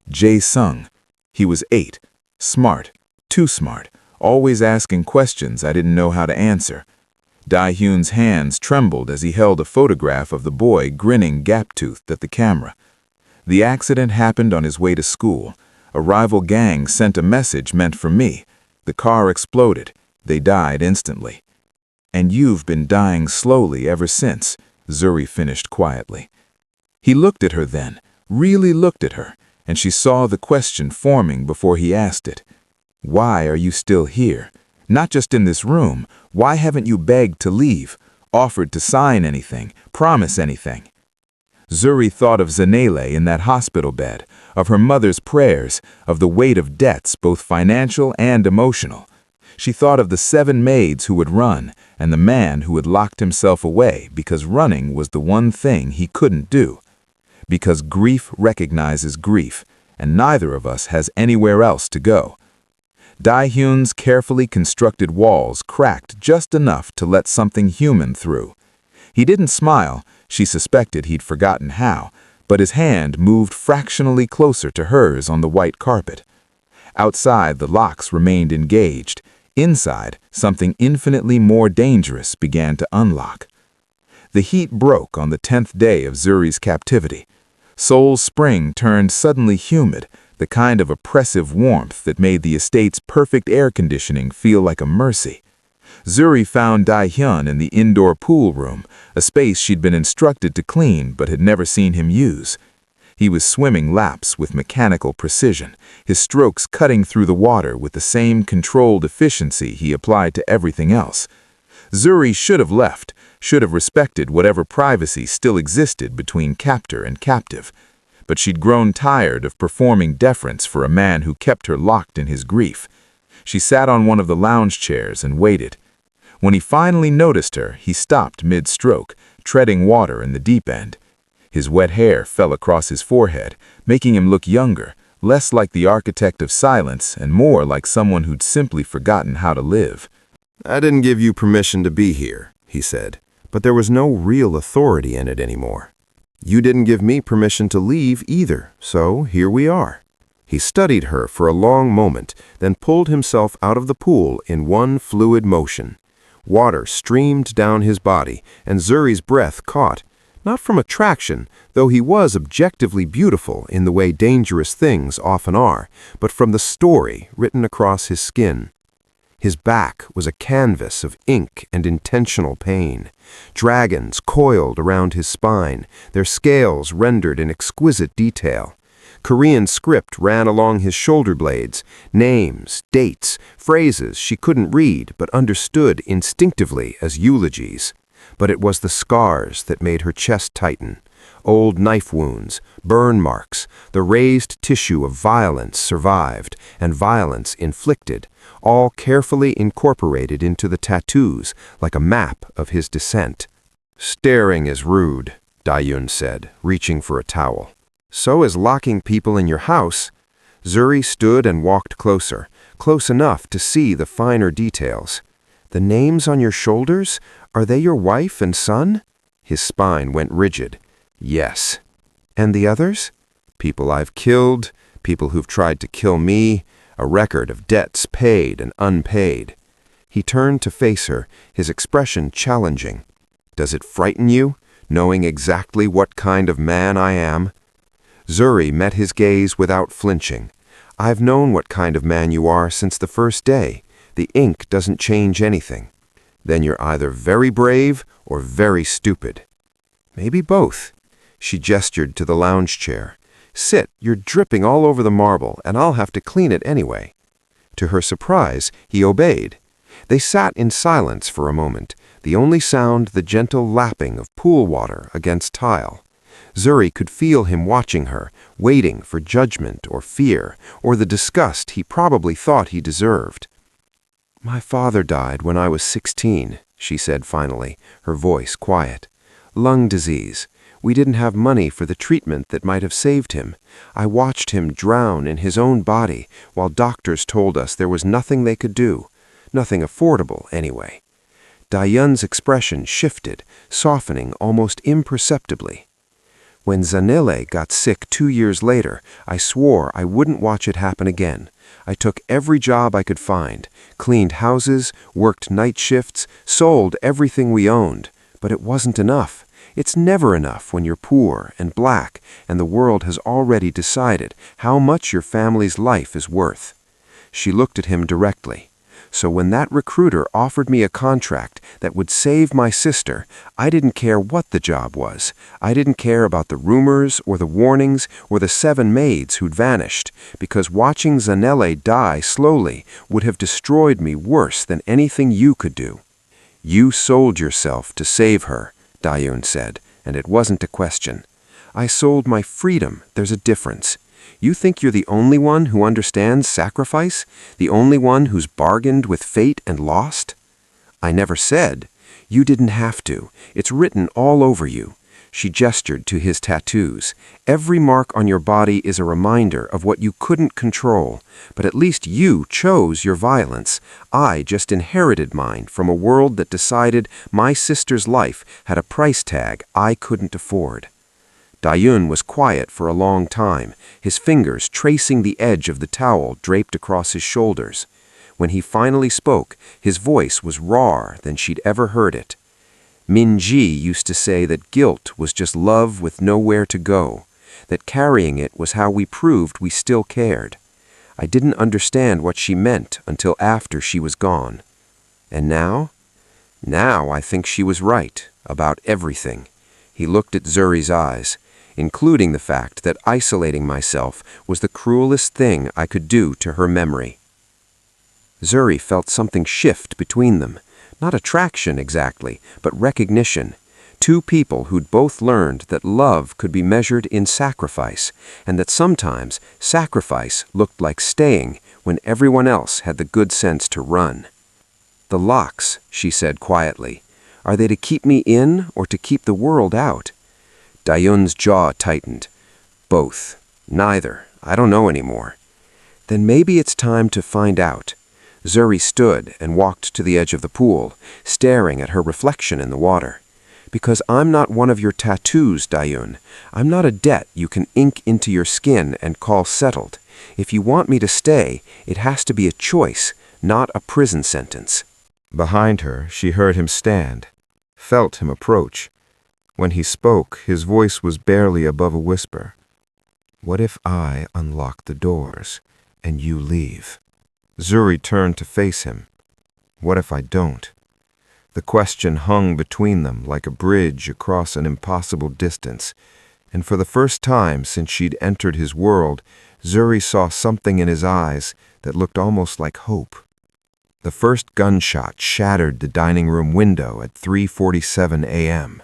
Jae-sung. He was 8, smart, too smart, always asking questions I didn't know how to answer. Dae-Hyun's hands trembled as he held a photograph of the boy grinning gap-toothed at the camera. The accident happened on his way to school. A rival gang sent a message meant for me. The car exploded. They died instantly. "And you've been dying slowly ever since," Zuri finished quietly. He looked at her then, really looked at her, and she saw the question forming before he asked it. "Why are you still here? Not just in this room. Why haven't you begged to leave, offered to sign anything, promise anything?" Zuri thought of Zanele in that hospital bed, of her mother's prayers, of the weight of debts, both financial and emotional. She thought of the 7 maids who would run, and the man who had locked himself away because running was the one thing he couldn't do. Because grief recognizes grief, and neither of us has anywhere else to go. Dae-Hyun's carefully constructed walls cracked just enough to let something human through. He didn't smile. She suspected he'd forgotten how, but his hand moved fractionally closer to hers on the white carpet. Outside, the locks remained engaged. Inside, something infinitely more dangerous began to unlock. The heat broke on the 10th day of Zuri's captivity. Seoul's spring turned suddenly humid, the kind of oppressive warmth that made the estate's perfect air conditioning feel like a mercy. Zuri found Dae-Hyun in the indoor pool room, a space she'd been instructed to clean but had never seen him use. He was swimming laps with mechanical precision, his strokes cutting through the water with the same controlled efficiency he applied to everything else. Zuri should have left, should have respected whatever privacy still existed between captor and captive. But she'd grown tired of performing deference for a man who kept her locked in his grief. She sat on one of the lounge chairs and waited. When he finally noticed her, he stopped mid-stroke, treading water in the deep end. His wet hair fell across his forehead, making him look younger, less like the architect of silence and more like someone who'd simply forgotten how to live. "I didn't give you permission to be here," he said, but there was no real authority in it anymore. "You didn't give me permission to leave either, so here we are." He studied her for a long moment, then pulled himself out of the pool in one fluid motion. Water streamed down his body, and Zuri's breath caught, not from attraction, though he was objectively beautiful in the way dangerous things often are, but from the story written across his skin. His back was a canvas of ink and intentional pain. Dragons coiled around his spine, their scales rendered in exquisite detail. Korean script ran along his shoulder blades, names, dates, phrases she couldn't read but understood instinctively as eulogies. But it was the scars that made her chest tighten. Old knife wounds, burn marks, the raised tissue of violence survived and violence inflicted, all carefully incorporated into the tattoos like a map of his descent. "Staring is rude," Dae-Hyun said, reaching for a towel. "So is locking people in your house." Zuri stood and walked closer, close enough to see the finer details. "The names on your shoulders, are they your wife and son?" His spine went rigid. "Yes." "And the others?" "People I've killed, people who've tried to kill me, a record of debts paid and unpaid." He turned to face her, his expression challenging. "Does it frighten you, knowing exactly what kind of man I am?" Zuri met his gaze without flinching. "I've known what kind of man you are since the first day. The ink doesn't change anything." "Then you're either very brave or very stupid." "Maybe both." She gestured to the lounge chair. "Sit, you're dripping all over the marble, and I'll have to clean it anyway." To her surprise, he obeyed. They sat in silence for a moment, the only sound the gentle lapping of pool water against tile. Zuri could feel him watching her, waiting for judgment or fear, or the disgust he probably thought he deserved. "My father died when I was 16, she said finally, her voice quiet. "Lung disease. We didn't have money for the treatment that might have saved him. I watched him drown in his own body while doctors told us there was nothing they could do. Nothing affordable, anyway." Dae-Hyun's expression shifted, softening almost imperceptibly. "When Zanele got sick 2 years later, I swore I wouldn't watch it happen again. I took every job I could find, cleaned houses, worked night shifts, sold everything we owned. But it wasn't enough. It's never enough when you're poor and black and the world has already decided how much your family's life is worth." She looked at him directly. "So when that recruiter offered me a contract that would save my sister, I didn't care what the job was. I didn't care about the rumors or the warnings or the 7 maids who'd vanished, because watching Zanele die slowly would have destroyed me worse than anything you could do." "You sold yourself to save her," Dae-Hyun said, and it wasn't a question. "I sold my freedom. There's a difference. You think you're the only one who understands sacrifice? The only one who's bargained with fate and lost?" "I never said." "You didn't have to. It's written all over you." She gestured to his tattoos. "Every mark on your body is a reminder of what you couldn't control. But at least you chose your violence. I just inherited mine from a world that decided my sister's life had a price tag I couldn't afford." Dae-Hyun was quiet for a long time, his fingers tracing the edge of the towel draped across his shoulders. When he finally spoke, his voice was rawer than she'd ever heard it. "Min-ji used to say that guilt was just love with nowhere to go, that carrying it was how we proved we still cared. I didn't understand what she meant until after she was gone. And now? Now I think she was right about everything." He looked at Zuri's eyes, including the fact that isolating myself was the cruelest thing I could do to her memory. Zuri felt something shift between them. Not attraction exactly, but recognition. 2 people who'd both learned that love could be measured in sacrifice, and that sometimes sacrifice looked like staying when everyone else had the good sense to run. "The locks," she said quietly. "Are they to keep me in or to keep the world out?" Dae-Hyun's jaw tightened. "Both. Neither. I don't know anymore." "Then maybe it's time to find out." Zuri stood and walked to the edge of the pool, staring at her reflection in the water. "Because I'm not one of your tattoos, Dae-Hyun. I'm not a debt you can ink into your skin and call settled. If you want me to stay, it has to be a choice, not a prison sentence." Behind her, she heard him stand, felt him approach. When he spoke, his voice was barely above a whisper. "What if I unlock the doors and you leave?" Zuri turned to face him. "What if I don't?" The question hung between them like a bridge across an impossible distance, and for the first time since she'd entered his world, Zuri saw something in his eyes that looked almost like hope. The first gunshot shattered the dining room window at 3:47 a.m.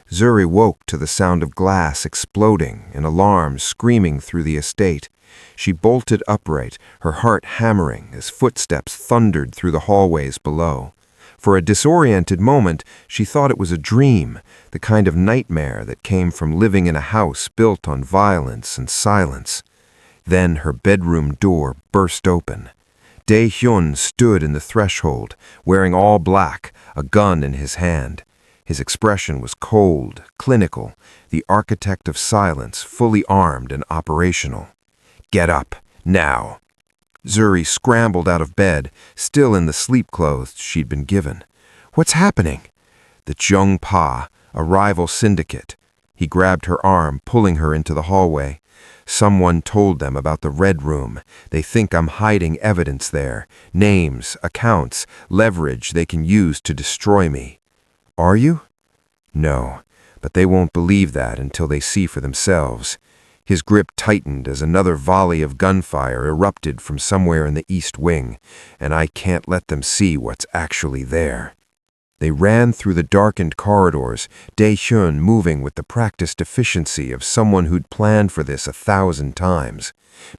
Zuri woke to the sound of glass exploding and alarms screaming through the estate. She bolted upright, her heart hammering as footsteps thundered through the hallways below. For a disoriented moment, she thought it was a dream, the kind of nightmare that came from living in a house built on violence and silence. Then her bedroom door burst open. Dae-Hyun stood in the threshold, wearing all black, a gun in his hand. His expression was cold, clinical, the architect of silence, fully armed and operational. "Get up, now." Zuri scrambled out of bed, still in the sleep clothes she'd been given. "What's happening?" "The Jung Pa, a rival syndicate." He grabbed her arm, pulling her into the hallway. "Someone told them about the Red Room. They think I'm hiding evidence there. Names, accounts, leverage they can use to destroy me." "Are you?" "No, but they won't believe that until they see for themselves." His grip tightened as another volley of gunfire erupted from somewhere in the East Wing, and I can't let them see what's actually there. They ran through the darkened corridors, Dae-Hyun moving with the practiced efficiency of someone who'd planned for this 1,000 times.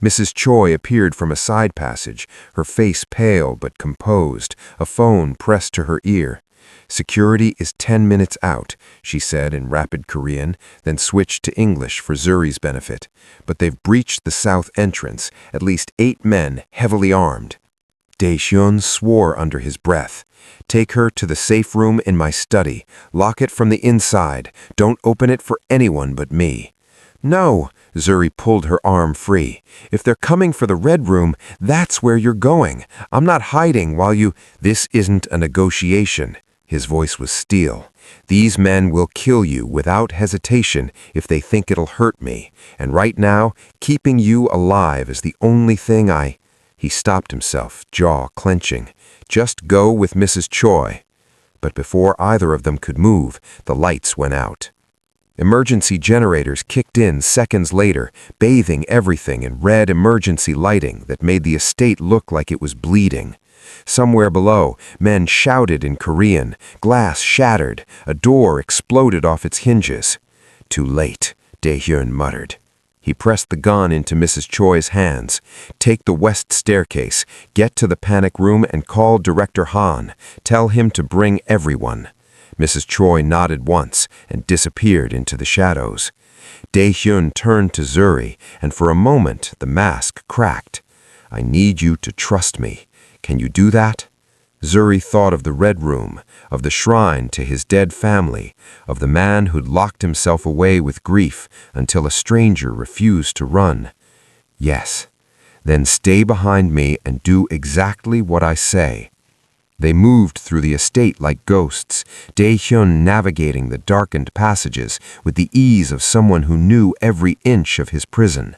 Mrs. Choi appeared from a side passage, her face pale but composed, a phone pressed to her ear. "Security is 10 minutes out," she said in rapid Korean, then switched to English for Zuri's benefit. "But they've breached the south entrance, at least 8 men, heavily armed." Dae-Hyun swore under his breath. "Take her to the safe room in my study. Lock it from the inside. Don't open it for anyone but me." "No," Zuri pulled her arm free. "If they're coming for the Red Room, that's where you're going. I'm not hiding while you—" "This isn't a negotiation." His voice was steel. "These men will kill you without hesitation if they think it'll hurt me. And right now, keeping you alive is the only thing I—" He stopped himself, jaw clenching. "Just go with Mrs. Choi." But before either of them could move, the lights went out. Emergency generators kicked in seconds later, bathing everything in red emergency lighting that made the estate look like it was bleeding. Somewhere below, men shouted in Korean, glass shattered, a door exploded off its hinges. "Too late," Dae-Hyun muttered. He pressed the gun into Mrs. Choi's hands. "Take the west staircase, get to the panic room and call Director Han. Tell him to bring everyone." Mrs. Choi nodded once and disappeared into the shadows. Dae-Hyun turned to Zuri, and for a moment the mask cracked. "I need you to trust me. Can you do that?" Zuri thought of the Red Room, of the shrine to his dead family, of the man who'd locked himself away with grief until a stranger refused to run. "Yes. Then stay behind me and do exactly what I say." They moved through the estate like ghosts, Dae-Hyun navigating the darkened passages with the ease of someone who knew every inch of his prison.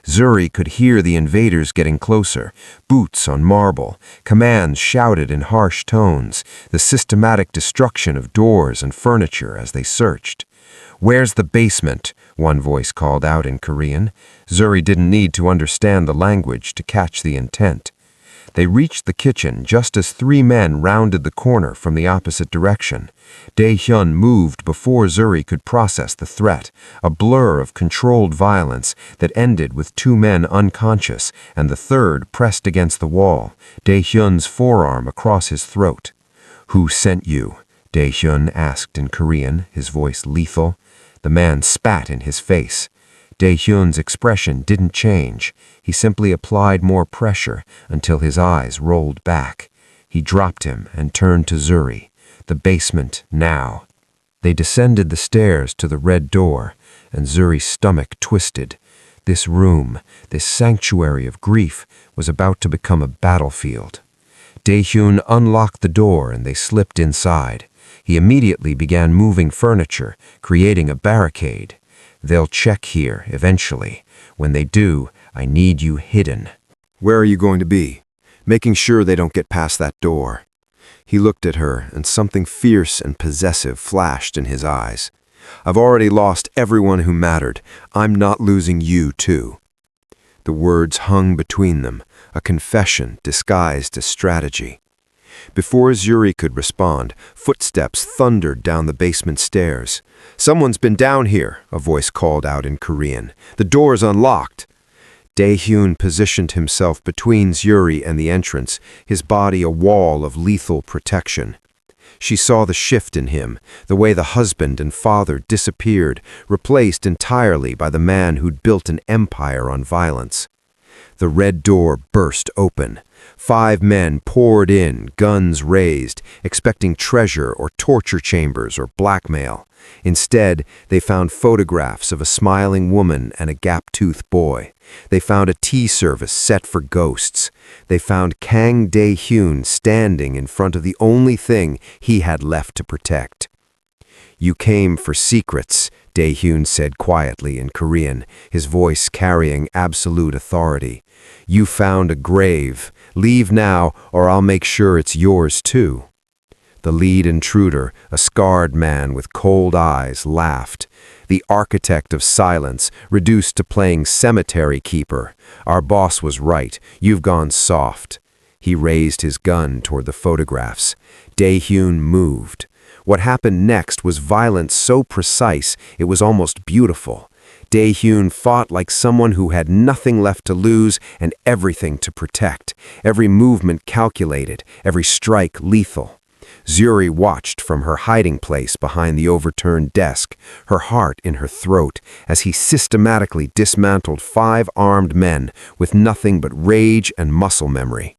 Zuri could hear the invaders getting closer, boots on marble, commands shouted in harsh tones, the systematic destruction of doors and furniture as they searched. "Where's the basement?" one voice called out in Korean. Zuri didn't need to understand the language to catch the intent. They reached the kitchen just as 3 men rounded the corner from the opposite direction. Dae-Hyun moved before Zuri could process the threat, a blur of controlled violence that ended with 2 men unconscious and the third pressed against the wall, Dae-Hyun's forearm across his throat. "Who sent you?" Dae-Hyun asked in Korean, his voice lethal. The man spat in his face. Dae-Hyun's expression didn't change. He simply applied more pressure until his eyes rolled back. He dropped him and turned to Zuri. "The basement now." They descended the stairs to the red door, and Zuri's stomach twisted. This room, this sanctuary of grief, was about to become a battlefield. Dae-Hyun unlocked the door and they slipped inside. He immediately began moving furniture, creating a barricade. They'll check here, eventually. When they do, I need you hidden. Where are you going to be? Making sure they don't get past that door. He looked at her, and something fierce and possessive flashed in his eyes. I've already lost everyone who mattered. I'm not losing you, too. The words hung between them, a confession disguised as strategy. Before Zuri could respond, footsteps thundered down the basement stairs. "Someone's been down here," a voice called out in Korean. "The door's unlocked." Dae-Hyun positioned himself between Zuri and the entrance, his body a wall of lethal protection. She saw the shift in him, the way the husband and father disappeared, replaced entirely by the man who'd built an empire on violence. The red door burst open. 5 men poured in, guns raised, expecting treasure or torture chambers or blackmail. Instead, they found photographs of a smiling woman and a gap-toothed boy. They found a tea service set for ghosts. They found Kang Dae-Hyun standing in front of the only thing he had left to protect. "You came for secrets," Dae-Hyun said quietly in Korean, his voice carrying absolute authority. "You found a grave. Leave now, or I'll make sure it's yours too." The lead intruder, a scarred man with cold eyes, laughed. The architect of silence, reduced to playing cemetery keeper. "Our boss was right. You've gone soft." He raised his gun toward the photographs. Dae-Hyun moved. What happened next was violence so precise it was almost beautiful. Dae-Hyun fought like someone who had nothing left to lose and everything to protect. Every movement calculated, every strike lethal. Zuri watched from her hiding place behind the overturned desk, her heart in her throat, as he systematically dismantled 5 armed men with nothing but rage and muscle memory.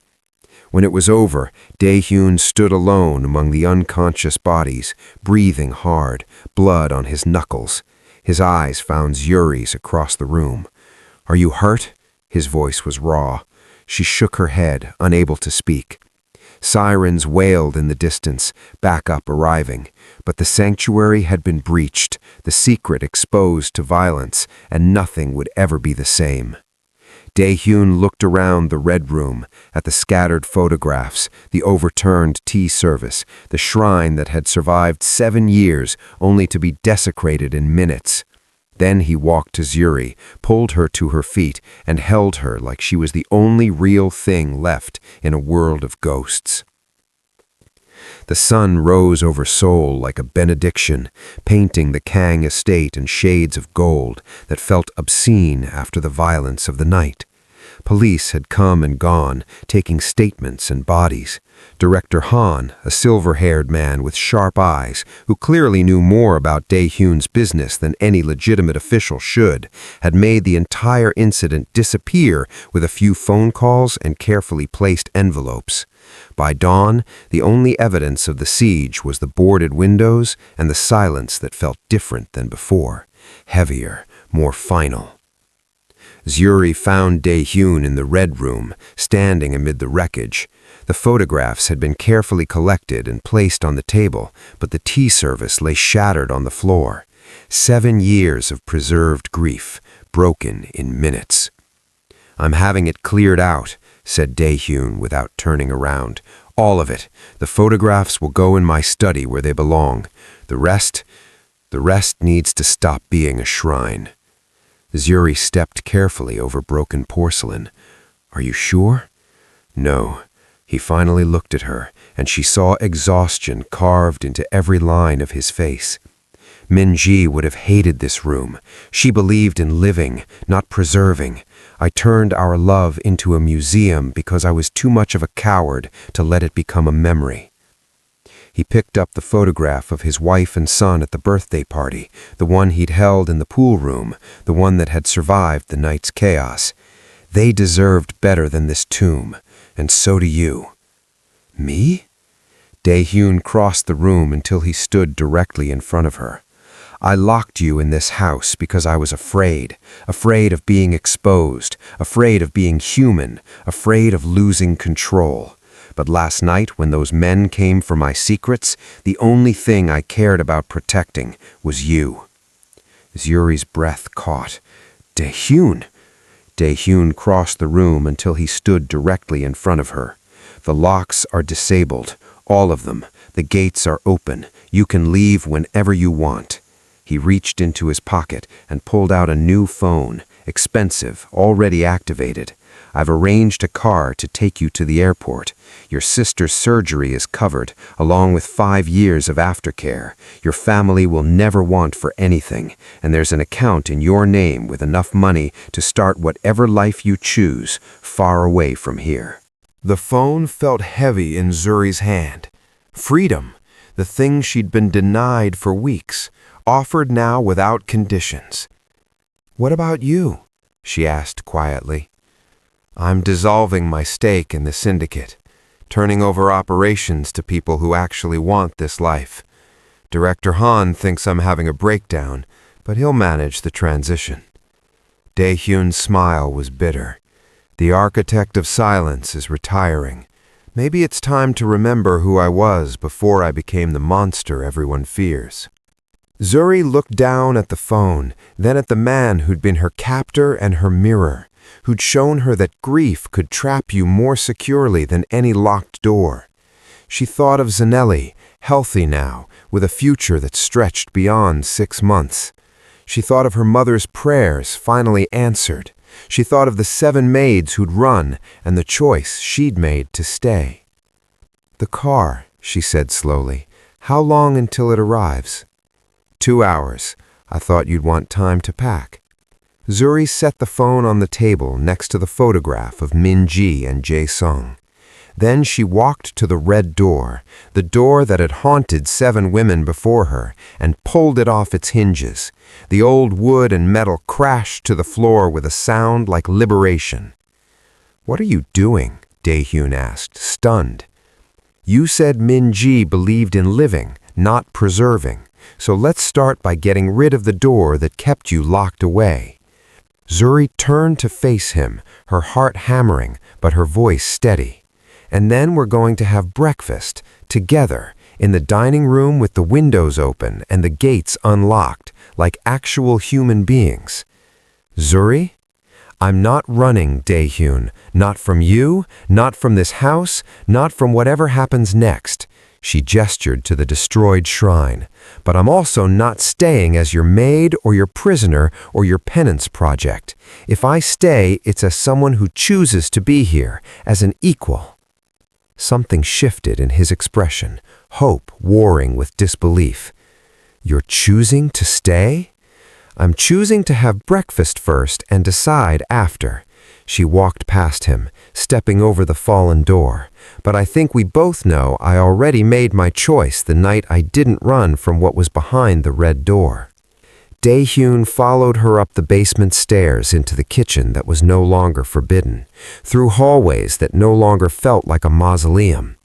When it was over, Dae-Hyun stood alone among the unconscious bodies, breathing hard, blood on his knuckles. His eyes found Zuri's across the room. "Are you hurt?" His voice was raw. She shook her head, unable to speak. Sirens wailed in the distance, backup arriving, but the sanctuary had been breached, the secret exposed to violence, and nothing would ever be the same. Dae-Hyun looked around the red room, at the scattered photographs, the overturned tea service, the shrine that had survived 7 years only to be desecrated in minutes. Then he walked to Zuri, pulled her to her feet, and held her like she was the only real thing left in a world of ghosts. The sun rose over Seoul like a benediction, painting the Kang estate in shades of gold that felt obscene after the violence of the night. Police had come and gone, taking statements and bodies. Director Han, a silver-haired man with sharp eyes, who clearly knew more about Dae-Hyun's business than any legitimate official should, had made the entire incident disappear with a few phone calls and carefully placed envelopes. By dawn, the only evidence of the siege was the boarded windows and the silence that felt different than before, heavier, more final. Zuri found Dae-Hyun in the red room, standing amid the wreckage. The photographs had been carefully collected and placed on the table, but the tea service lay shattered on the floor. 7 years of preserved grief, broken in minutes. "I'm having it cleared out," said Dae-Hyun without turning around. "All of it. The photographs will go in my study where they belong. The rest needs to stop being a shrine." Zuri stepped carefully over broken porcelain. "Are you sure?" "No." He finally looked at her, and she saw exhaustion carved into every line of his face. Minji would have hated this room. She believed in living, not preserving. I turned our love into a museum because I was too much of a coward to let it become a memory. He picked up the photograph of his wife and son at the birthday party, the one he'd held in the pool room, the one that had survived the night's chaos. They deserved better than this tomb, and so do you. Me? Dae-Hyun crossed the room until he stood directly in front of her. I locked you in this house because I was afraid of being exposed, afraid of being human, afraid of losing control. But last night, when those men came for my secrets, the only thing I cared about protecting was you." Zuri's breath caught. "Dae-Hyun!" Dae-Hyun crossed the room until he stood directly in front of her. "The locks are disabled, all of them. The gates are open. You can leave whenever you want." He reached into his pocket and pulled out a new phone, expensive, already activated. "I've arranged a car to take you to the airport. Your sister's surgery is covered, along with 5 years of aftercare. Your family will never want for anything, and there's an account in your name with enough money to start whatever life you choose, far away from here." The phone felt heavy in Zuri's hand. Freedom, the thing she'd been denied for weeks, offered now without conditions. "What about you?" she asked quietly. "I'm dissolving my stake in the syndicate, turning over operations to people who actually want this life. Director Han thinks I'm having a breakdown, but he'll manage the transition." Dae-Hyun's smile was bitter. "The architect of silence is retiring. Maybe it's time to remember who I was before I became the monster everyone fears." Zuri looked down at the phone, then at the man who'd been her captor and her mirror, who'd shown her that grief could trap you more securely than any locked door. She thought of Zanelli, healthy now, with a future that stretched beyond 6 months. She thought of her mother's prayers finally answered. She thought of the 7 maids who'd run and the choice she'd made to stay. "The car," she said slowly. "How long until it arrives?" 2 hours. I thought you'd want time to pack." Zuri set the phone on the table next to the photograph of Min-ji and Jae-sung. Then she walked to the red door, the door that had haunted 7 women before her, and pulled it off its hinges. The old wood and metal crashed to the floor with a sound like liberation. "What are you doing?" Dae-Hyun asked, stunned. "You said Min-ji believed in living, not preserving. So let's start by getting rid of the door that kept you locked away." Zuri turned to face him, her heart hammering, but her voice steady. "And then we're going to have breakfast, together, in the dining room with the windows open and the gates unlocked, like actual human beings." "Zuri? I'm not running, Dae-Hyun. Not from you, not from this house, not from whatever happens next." She gestured to the destroyed shrine. "But I'm also not staying as your maid or your prisoner or your penance project. If I stay, it's as someone who chooses to be here, as an equal." Something shifted in his expression, hope warring with disbelief. "You're choosing to stay?" "I'm choosing to have breakfast first and decide after." She walked past him, stepping over the fallen door. "But I think we both know I already made my choice the night I didn't run from what was behind the red door." Dae-Hyun followed her up the basement stairs into the kitchen that was no longer forbidden, through hallways that no longer felt like a mausoleum.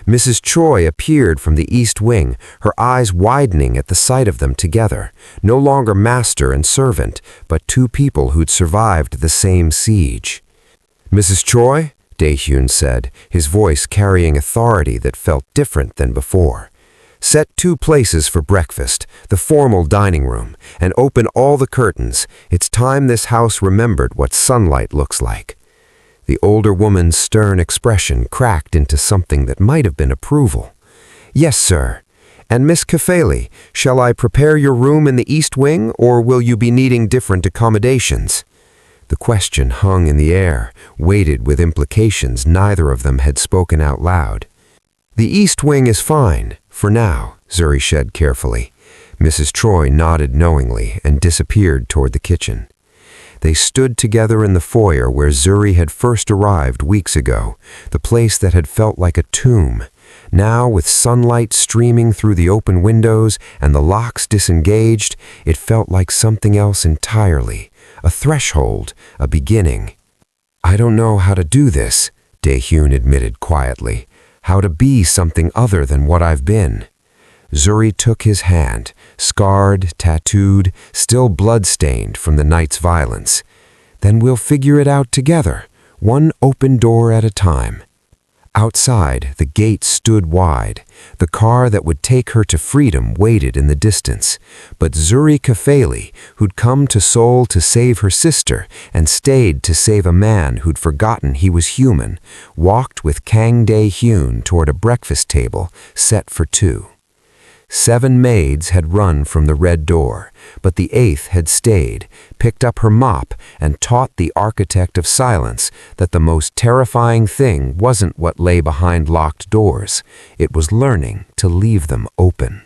Mrs. Choi appeared from the east wing, her eyes widening at the sight of them together, no longer master and servant, but 2 people who'd survived the same siege. "Mrs. Choi," Dae-Hyun said, his voice carrying authority that felt different than before. "Set 2 places for breakfast, the formal dining room, and open all the curtains. It's time this house remembered what sunlight looks like." The older woman's stern expression cracked into something that might have been approval. "Yes, sir. And Miss Kafele, shall I prepare your room in the east wing, or will you be needing different accommodations?" The question hung in the air, weighted with implications neither of them had spoken out loud. "The east wing is fine, for now," Zuri said carefully. Mrs. Choi nodded knowingly and disappeared toward the kitchen. They stood together in the foyer where Zuri had first arrived weeks ago, the place that had felt like a tomb. Now, with sunlight streaming through the open windows and the locks disengaged, it felt like something else entirely, a threshold, a beginning. "I don't know how to do this," Dae-Hyun admitted quietly, "how to be something other than what I've been." Zuri took his hand, scarred, tattooed, still blood-stained from the night's violence. "Then we'll figure it out together, one open door at a time." Outside, the gate stood wide. The car that would take her to freedom waited in the distance. But Zuri Kafele, who'd come to Seoul to save her sister and stayed to save a man who'd forgotten he was human, walked with Kang Dae-Hyun toward a breakfast table set for 2. 7 maids had run from the red door, but the 8th had stayed, picked up her mop, and taught the architect of silence that the most terrifying thing wasn't what lay behind locked doors. It was learning to leave them open.